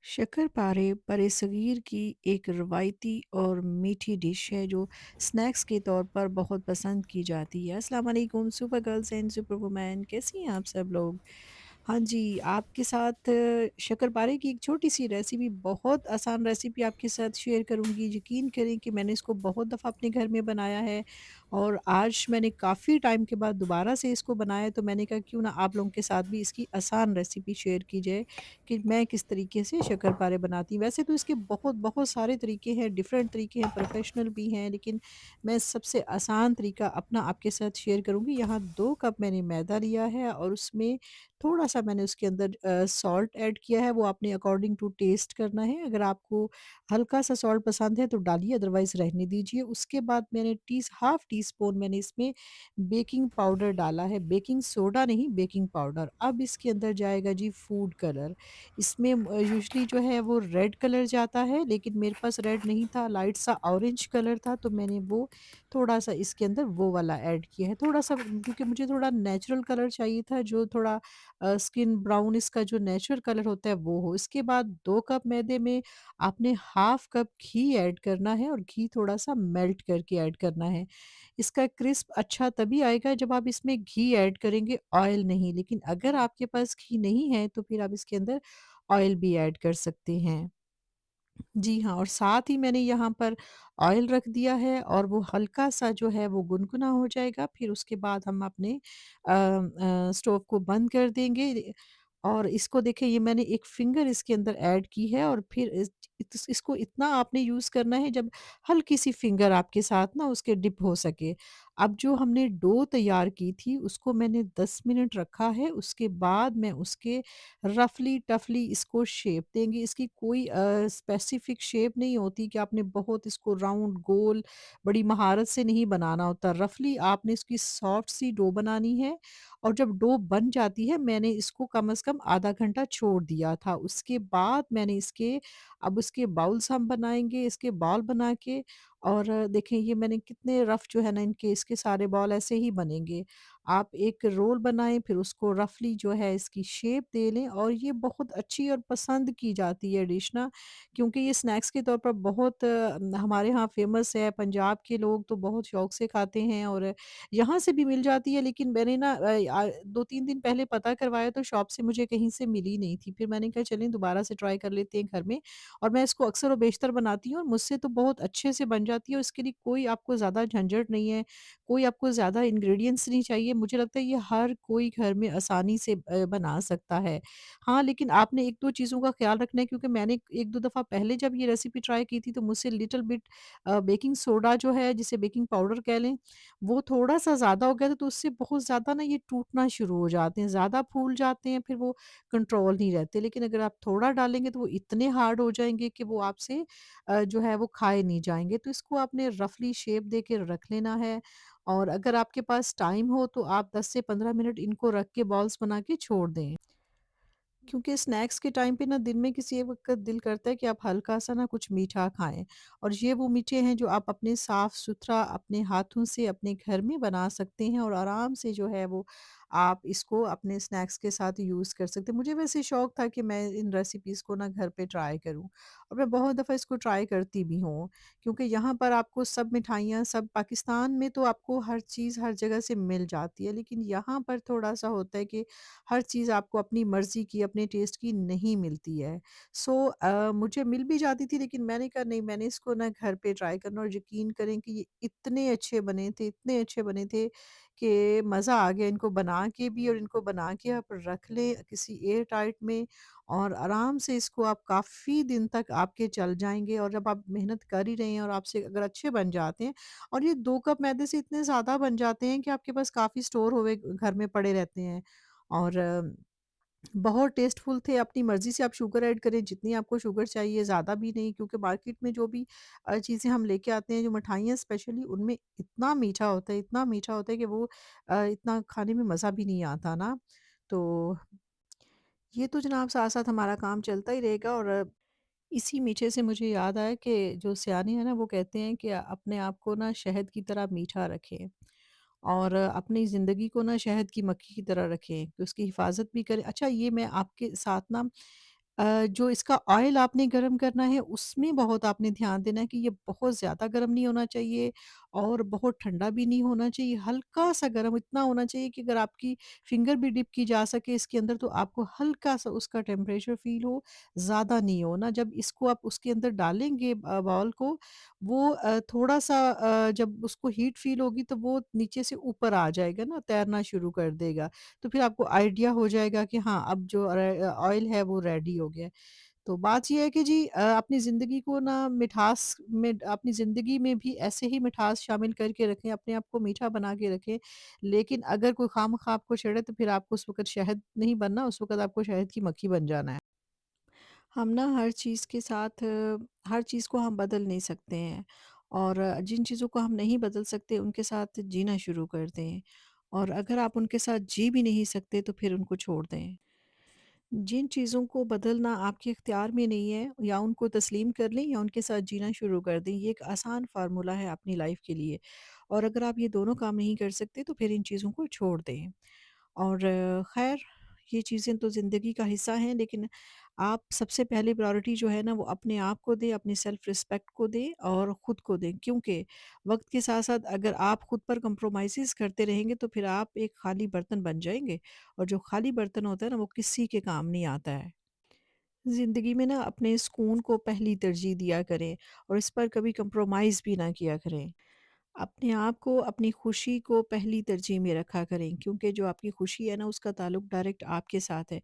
शक्करपारे बरसगीर की एक रवायती और मीठी डिश है जो स्नैक्स के तौर पर बहुत पसंद की जाती है। अस्सलाम वालेकुम super girls and super women, कैसी हैं आप सब लोग? हाँ जी, आपके साथ शक्करपारे की एक छोटी-सी रेसिपी, बहुत आसान रेसिपी आपके साथ शेयर करूँगी। यकीन करें कि मैंने इसको बहुत दफ़ा अपने घर में बनाया है और आज मैंने काफ़ी टाइम के बाद दोबारा से इसको बनाया, तो मैंने कहा क्यों ना आप लोगों के साथ भी इसकी आसान रेसिपी शेयर की जाए कि मैं किस तरीके से शक्करपारे बनाती हूँ। वैसे तो इसके बहुत-बहुत सारे तरीके हैं, डिफरेंट तरीके हैं, प्रोफ़ेशनल भी हैं, लेकिन मैं सबसे आसान तरीका अपना आपके साथ शेयर करूँगी। यहाँ 2 कप मैंने मैदा लिया है और उसमें थोड़ा-सा मैंने उसके अंदर सॉल्ट ऐड किया है, वो आपने अकॉर्डिंग टू टेस्ट करना है। अगर आपको हल्का-सा सॉल्ट पसंद है तो डालिए, अदरवाइज़ रहने दीजिए। उसके बाद मैंने हाफ़ टी स्पून मैंने इसमें बेकिंग पाउडर डाला है, बेकिंग सोडा नहीं, बेकिंग पाउडर। अब इसके अंदर जाएगा जी फूड कलर। इसमें यूजुअली जो है वो रेड कलर जाता है, लेकिन मेरे पास रेड नहीं था, लाइट सा ऑरेंज कलर था, तो मैंने वो थोड़ा-सा इसके अंदर वो वाला ऐड किया है। थोड़ा-सा क्योंकि मुझे थोड़ा नेचुरल कलर चाहिए था, जो थोड़ा स्किन ब्राउन इसका जो नेचुरल कलर होता है वो हो। इसके बाद 2 कप मैदे में आपने हाफ़ कप घी ऐड करना है और घी थोड़ा-सा मेल्ट करके ऐड करना है। इसका क्रिस्प अच्छा तभी आएगा जब आप इसमें घी ऐड करेंगे, ऑयल नहीं। लेकिन अगर आपके पास घी नहीं है तो फिर आप इसके अंदर ऑयल भी ऐड कर सकते हैं। जी हाँ, और साथ ही मैंने यहाँ पर ऑयल रख दिया है और वो हल्का-सा जो है वो गुनगुना हो जाएगा, फिर उसके बाद हम अपने स्टोव को बंद कर देंगे और इसको देखिए, ये मैंने एक फिंगर इसके अंदर ऐड की है और फिर इसको इतना आपने यूज़ करना है जब हल्की-सी फिंगर आपके साथ ना उसके डिप हो सके। अब जो हमने डो तैयार की थी उसको मैंने 10 मिनट रखा है, उसके बाद मैं उसके रफली टफली इसको शेप देंगे। इसकी कोई स्पेसिफिक शेप नहीं होती कि आपने बहुत इसको राउंड गोल बड़ी महारत से नहीं बनाना होता। रफली आपने इसकी सॉफ्ट सी डो बनानी है और जब डो बन जाती है, मैंने इसको कम से कम आधा घंटा छोड़ दिया था। उसके बाद मैंने इसके अब उसके बाउल्स हम बनाएँगे, इसके बॉल बना के और देखें ये मैंने कितने रफ जो है ना इनके इसके सारे बॉल ऐसे ही बनेंगे। आप एक रोल बनाएँ, फिर उसको रफली जो है इसकी शेप दे लें और ये बहुत अच्छी और पसंद की जाती है डिश ना, क्योंकि ये स्नैक्स के तौर पर बहुत हमारे यहाँ फ़ेमस है। पंजाब के लोग तो बहुत शौक से खाते हैं और यहाँ से भी मिल जाती है, लेकिन मैंने ना 2-3 दिन पहले पता करवाया तो शॉप से मुझे कहीं से मिली नहीं थी। फिर मैंने कहा चलें दोबारा से ट्राई कर लेते हैं घर में, और मैं इसको अक्सर और बेशतर बनाती हूँ और मुझसे तो बहुत अच्छे से बन जाती है और इसके लिए कोई आपको ज़्यादा झंझट नहीं है, कोई आपको ज़्यादा इंग्रीडिएंट्स नहीं चाहिए। मुझे लगता है ये हर कोई घर में आसानी से बना सकता है। हाँ, लेकिन आपने 1-2 चीज़ों का ख़्याल रखना है, क्योंकि मैंने 1-2 दफ़ा पहले जब ये रेसिपी ट्राई की थी तो मुझसे लिटिल बिट बेकिंग सोडा जो है, जिसे बेकिंग पाउडर कह लें, वो थोड़ा-सा ज़्यादा हो गया था, तो उससे बहुत ज़्यादा ना ये टूटना शुरू हो जाते हैं, ज़्यादा फूल जाते हैं, फिर वो कंट्रोल नहीं रहते। लेकिन अगर आप थोड़ा डालेंगे तो वो इतने हार्ड हो जाएँगे कि वो आपसे जो है वो खाए नहीं जाएँगे। तो इसको आपने रफली शेप दे के रख लेना है और अगर आपके पास टाइम हो तो आप 10 से 15 मिनट इनको रख के बॉल्स बना के छोड़ दें। क्योंकि स्नैक्स के टाइम पे ना दिन में किसी एक वक़्त दिल करता है कि आप हल्का-सा ना कुछ मीठा खाएँ, और ये वो मीठे हैं जो आप अपने साफ-सुथरा अपने हाथों से अपने घर में बना सकते हैं और आराम से जो है वो आप इसको अपने स्नैक्स के साथ यूज़ कर सकते हैं। मुझे वैसे शौक था कि मैं इन रेसिपीज़ को ना घर पे ट्राई करूँ और मैं बहुत दफ़ा इसको ट्राई करती भी हूँ, क्योंकि यहाँ पर आपको सब मिठाइयाँ, सब पाकिस्तान में तो आपको हर चीज़ हर जगह से मिल जाती है, लेकिन यहाँ पर थोड़ा-सा होता है कि हर चीज़ आपको अपनी मर्ज़ी की, अपने टेस्ट की नहीं मिलती है। सो मुझे मिल भी जाती थी, लेकिन मैंने कहा नहीं, मैंने इसको ना घर पे ट्राई करना, और यकीन करें कि ये इतने अच्छे बने थे, इतने अच्छे बने थे कि मज़ा आ गया इनको बना के भी, और इनको बना के आप रख लें किसी एयर टाइट में और आराम से इसको आप काफ़ी दिन तक आपके चल जाएँगे, और जब आप मेहनत कर ही रहे हैं और आपसे अगर अच्छे बन जाते हैं, और ये 2 कप मैदे से इतने ज़्यादा बन जाते हैं कि आपके पास काफ़ी स्टोर हुए घर में पड़े रहते हैं। और बहुत टेस्टफुल थे, अपनी मर्ज़ी से आप शुगर ऐड करें, जितनी आपको शुगर चाहिए, ज़्यादा भी नहीं, क्योंकि मार्केट में जो भी चीज़ें हम लेके आते हैं, जो मिठाइयाँ स्पेशली, उनमें इतना मीठा होता है, इतना मीठा होता है कि वो इतना खाने में मज़ा भी नहीं आता ना। तो ये तो जनाब साथ-साथ हमारा काम चलता ही रहेगा, और इसी मीठे से मुझे याद आया कि जो सयाने हैं ना वो कहते हैं कि अपने आप को ना शहद की तरह मीठा रखें और अपनी ज़िंदगी को ना शहद की मक्खी की तरह रखें, कि उसकी हिफाज़त भी करें। अच्छा, ये मैं आपके साथ ना जो इसका ऑयल आपने गरम करना है उसमें बहुत आपने ध्यान देना है कि ये बहुत ज़्यादा गरम नहीं होना चाहिए और बहुत ठंडा भी नहीं होना चाहिए, हल्का-सा गरम इतना होना चाहिए कि अगर आपकी फिंगर भी डिप की जा सके इसके अंदर तो आपको हल्का-सा उसका टेम्परेचर फ़ील हो, ज़्यादा नहीं हो ना। जब इसको आप उसके अंदर डालेंगे बाउल को, वो थोड़ा-सा जब उसको हीट फ़ील होगी तो वो नीचे से ऊपर आ जाएगा ना, तैरना शुरू कर देगा। तो फिर आपको आइडिया हो जाएगा कि हाँ, अब जो ऑयल है वो रेडी हो गया है। तो बात ये है कि जी अपनी ज़िंदगी को ना मिठास में अपनी ज़िंदगी में भी ऐसे ही मिठास शामिल करके रखें, अपने आप को मीठा बना के रखें। लेकिन अगर कोई खामख़ा आपको छेड़े तो फिर आपको उस वक़्त शहद नहीं बनना, उस वक़्त आपको शहद की मक्खी बन जाना है। हम ना हर चीज़ के साथ हर चीज़ को हम बदल नहीं सकते हैं और जिन चीज़ों को हम नहीं बदल सकते उनके साथ जीना शुरू कर दें और अगर आप उनके साथ जी भी नहीं सकते तो फिर उनको छोड़ दें। जिन चीज़ों को बदलना आपके इख्तियार में नहीं है या उनको तस्लीम कर लें या उनके साथ जीना शुरू कर दें, ये एक आसान फ़ार्मूला है अपनी लाइफ़ के लिए और अगर आप ये दोनों काम नहीं कर सकते तो फिर इन चीज़ों को छोड़ दें। और ख़ैर ये चीज़ें तो ज़िंदगी का हिस्सा हैं लेकिन आप सबसे पहली प्रायोरिटी जो है ना वो अपने आप को दें, अपनी सेल्फ़ रिस्पेक्ट को दें और ख़ुद को दें। क्योंकि वक़्त के साथ-साथ अगर आप ख़ुद पर कॉम्प्रोमाइज़ेज़ करते रहेंगे तो फिर आप एक खाली बर्तन बन जाएँगे और जो खाली बर्तन होता है ना वो किसी के काम नहीं आता है। ज़िंदगी में ना अपने सुकून को पहली तरजीह दिया करें और इस पर कभी कॉम्प्रोमाइज़ भी ना किया करें। अपने आप को, अपनी खुशी को पहली तरजीह में रखा करें क्योंकि जो आपकी खुशी है ना उसका ताल्लुक डायरेक्ट आपके साथ है।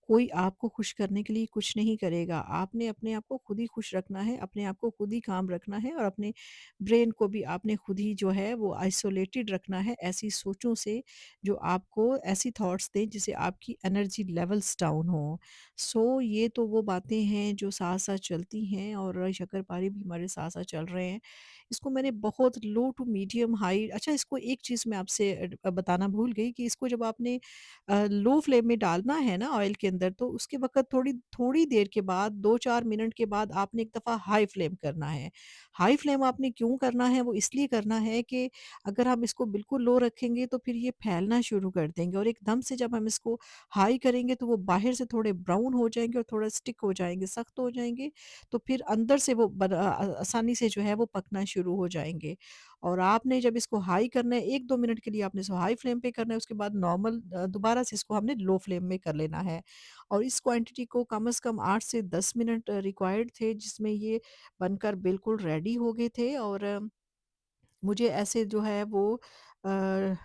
कोई आपको खुश करने के लिए कुछ नहीं करेगा। आपने अपने आप को खुद ही खुश रखना है, अपने आप को खुद ही काम रखना है और अपने ब्रेन को भी आपने खुद ही जो है वो आइसोलेटेड रखना है ऐसी सोचों से जो आपको ऐसी थॉट्स दें जिससे आपकी एनर्जी लेवल्स डाउन हो। सो ये तो वो बातें हैं जो साथ-साथ चलती हैं और शक्कर-पारे भी हमारे साथ-साथ चल रहे हैं। इसको मैंने बहुत लो टू मीडियम हाई अच्छा इसको एक चीज़ मैं आपसे बताना भूल गई कि इसको जब आपने लो फ्लेम में डालना है ना ऑयल के अंदर तो उसके वक़्त थोड़ी थोड़ी देर के बाद 2-4 मिनट के बाद आपने एक दफ़ा हाई फ्लेम करना है। हाई फ्लेम आपने क्यों करना है वो इसलिए करना है कि अगर हम इसको बिल्कुल लो रखेंगे तो फिर ये फैलना शुरू कर देंगे और एकदम से जब हम इसको हाई करेंगे तो वो बाहर से थोड़े ब्राउन हो जाएँगे और थोड़ा स्टिक हो जाएँगे, सख्त हो जाएँगे तो फिर अंदर से वो आसानी से जो है वो पकना शुरू हो जाएँगे। और आपने जब इसको हाई करना है 1-2 मिनट के लिए आपने इसको हाई फ्लेम पे करना है उसके बाद नॉर्मल दोबारा से इसको हमने लो फ्लेम में कर लेना है। और इस क्वांटिटी को कम से कम 8 से 10 मिनट रिक्वायर्ड थे जिसमें ये बनकर बिल्कुल रेडी हो गए थे और मुझे ऐसे जो है वो अ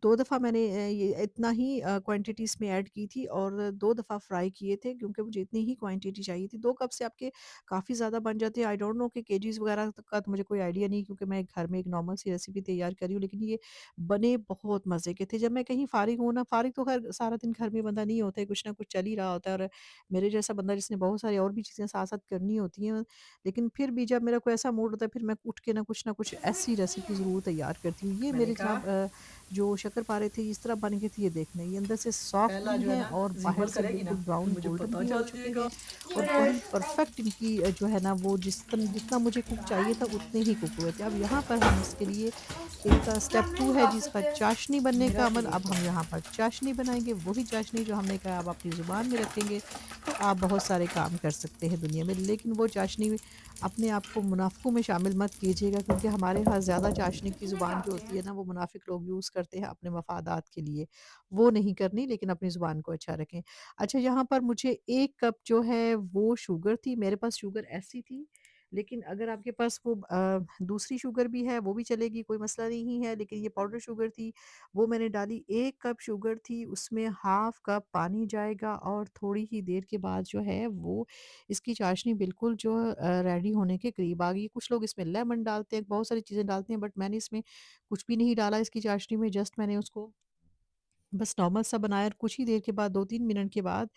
2 दफ़ा मैंने ये इतना ही क्वांटिटी इसमें ऐड की थी और 2 दफ़ा फ्राई किए थे क्योंकि मुझे इतनी ही क्वांटिटी चाहिए थी। 2 कप से आपके काफ़ी ज़्यादा बन जाते हैं। आई डोंट नो कि केजीज़ वग़ैरह का तो मुझे कोई आइडिया नहीं क्योंकि मैं घर में एक नॉर्मल सी रेसिपी तैयार कर रही हूँ, लेकिन ये बने बहुत मज़े के थे। जब मैं कहीं फ़ारिग हूँ ना फ़ारिग तो ख़ैर सारा दिन घर में बंदा नहीं होता है, कुछ ना कुछ चल ही रहा होता है और मेरे जैसा बंदा जिसने बहुत सारी और भी चीज़ें साथ-साथ करनी होती हैं, लेकिन फिर भी जब मेरा कोई ऐसा मूड होता है, फिर मैं उठ के ना कुछ ऐसी रेसिपी ज़रूर तैयार करती हूँ। ये मैंने मेरे कहा जनाब जो शक्कर-पारे थे इस तरह बन गए थे ये देख लें। ये अंदर से सॉफ्ट पहला भी जो है हैं ना और बाहर ज़िंपल से करेगी ना बिल्कुल फिर ब्राउन मुझे गोल्डन पता भी हो चल चुके जाएगा। हैं और वही परफेक्ट इनकी जो है ना वो जितना मुझे कुक चाहिए था उतने ही कुक हुए थे। अब यहाँ पर हम इसके लिए एक स्टेप 2 है जिसका चाशनी बनने का मीरा के अमल, लिए अब हम यहाँ पर चाशनी बनाएँगे। वही चाशनी जो हमने कहा आप अपनी ज़ुबान में रखेंगे, तो आप बहुत सारे काम कर सकते हैं दुनिया में। लेकिन वो चाशनी अपने आप को मुनाफ़िकों में शामिल मत कीजिएगा क्योंकि हमारे यहाँ ज़्यादा चाशनी की ज़ुबान जो होती है ना वो मुनाफ़िक लोग यूज़ करते हैं अपने मफ़ादात के लिए। वो नहीं करनी लेकिन अपनी ज़ुबान को अच्छा रखें। अच्छा यहाँ पर मुझे 1 कप जो है वो शुगर थी, मेरे पास शुगर ऐसी थी, लेकिन अगर आपके पास वो दूसरी शुगर भी है वो भी चलेगी, कोई मसला नहीं है, लेकिन ये पाउडर शुगर थी, वो मैंने डाली। 1 कप शुगर थी, उसमें हाफ़ कप पानी जाएगा और थोड़ी ही देर के बाद जो है वो इसकी चाशनी बिल्कुल जो रेडी होने के करीब आ गई। कुछ लोग इसमें लेमन डालते हैं, बहुत सारी चीज़ें डालते हैं बट मैंने इसमें कुछ भी नहीं डाला इसकी चाशनी में, जस्ट मैंने उसको बस नॉर्मल सा बनाया और कुछ ही देर के बाद 2-3 मिनट के बाद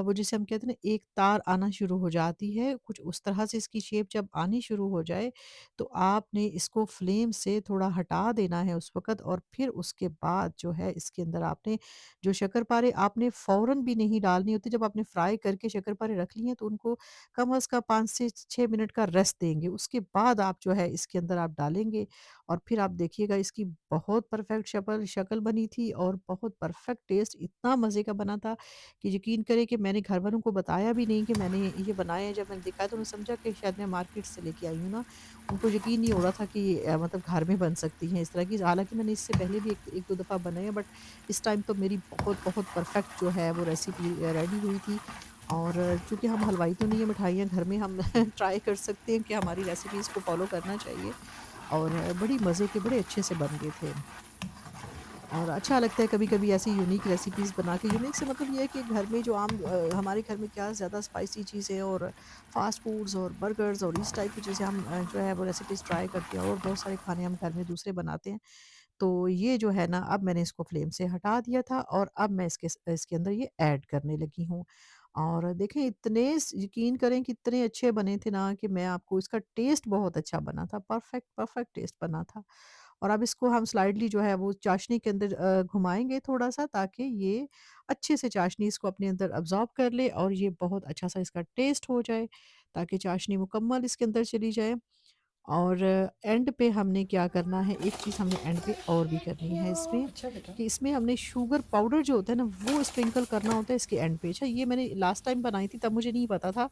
वो जिसे हम कहते हैं ना एक तार आना शुरू हो जाती है, कुछ उस तरह से इसकी शेप जब आनी शुरू हो जाए, तो आपने इसको फ्लेम से थोड़ा हटा देना है उस वक़्त और फिर उसके बाद जो है इसके अंदर आपने जो शक्करपारे आपने फ़ौरन भी नहीं डालनी होती, जब आपने फ्राई करके शक्करपारे रख लिए हैं तो उनको कम से कम 5 से 6 मिनट का रेस्ट देंगे। उसके बाद आप जो है इसके अंदर आप डालेंगे और फिर आप देखिएगा इसकी बहुत परफेक्ट शपल शक्ल बनी थी और बहुत परफेक्ट टेस्ट इतना मज़े का बना था कि यकीन करें कि मैंने घर वालों को बताया भी नहीं कि मैंने ये बनाया है। जब मैंने देखा तो उन्होंने समझा कि शायद मैं मार्केट से लेके आई हूँ ना। उनको यकीन नहीं हो रहा था कि मतलब घर में बन सकती हैं इस तरह की। हालाँकि मैंने इससे पहले भी 1-2 दफ़ा बनाए हैं, बट इस टाइम तो मेरी बहुत-बहुत परफेक्ट जो है वो रेसिपी रेडी हुई थी। और चूँकि हम हलवाई तो नहीं है, मिठाइयाँ घर में हम ट्राई कर सकते हैं कि हमारी रेसिपीज़ को फ़ॉलो करना चाहिए। और बड़ी मज़े के बड़े अच्छे से बन गए थे। और अच्छा लगता है कभी-कभी ऐसी यूनिक रेसिपीज़ बना के। यूनिक से मतलब ये है कि घर में जो आम हमारे घर में क्या ज़्यादा स्पाइसी चीज़ें और फ़ास्ट फूड्स और बर्गर्स और इस टाइप की चीज़ें हम जो है वो रेसिपीज़ ट्राई करते हैं और बहुत सारे खाने हम घर में दूसरे बनाते हैं। तो ये जो है ना, अब मैंने इसको फ्लेम से हटा दिया था और अब मैं इसके अंदर ये ऐड करने लगी हूँ। और देखें इतने यकीन करें कि इतने अच्छे बने थे ना कि मैं आपको इसका टेस्ट बहुत अच्छा बना था। परफेक्ट, परफेक्ट टेस्ट बना था। और अब इसको हम स्लाइडली जो है वो चाशनी के अंदर घुमाएँगे थोड़ा-सा, ताकि ये अच्छे से चाशनी इसको अपने अंदर अब्ज़ॉर्ब कर ले और ये बहुत अच्छा-सा इसका टेस्ट हो जाए, ताकि चाशनी मुकम्मल इसके अंदर चली जाए। और एंड पे हमने क्या करना है, एक चीज़ हमने एंड पे और भी करनी है इसमें, अच्छा बेटा। कि इसमें हमने शुगर पाउडर जो होता है ना, वो स्प्रिंकल करना होता है इसके एंड पे। अच्छा, ये मैंने लास्ट टाइम बनाई थी तब मुझे नहीं पता था,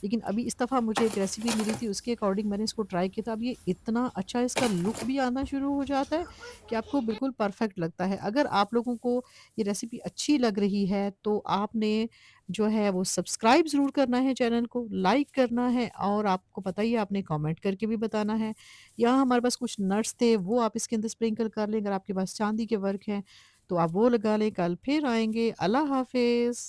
लेकिन अभी इस दफ़ा मुझे एक रेसिपी मिली थी उसके अकॉर्डिंग मैंने इसको ट्राई किया था। अब ये इतना अच्छा इसका लुक भी आना शुरू हो जाता है कि आपको बिल्कुल परफेक्ट लगता है। अगर आप लोगों को ये रेसिपी अच्छी लग रही है तो आपने जो है वो सब्सक्राइब ज़रूर करना है चैनल को, लाइक करना है और आपको पता ही है आपने कमेंट करके भी बताना है। यहाँ हमारे पास कुछ नट्स थे, वो आप इसके अंदर स्प्रिंकल कर लें। अगर आपके पास चाँदी के वर्क हैं, तो आप वो लगा लें। कल फिर आएँगे। अल्लाह हाफ़िज़।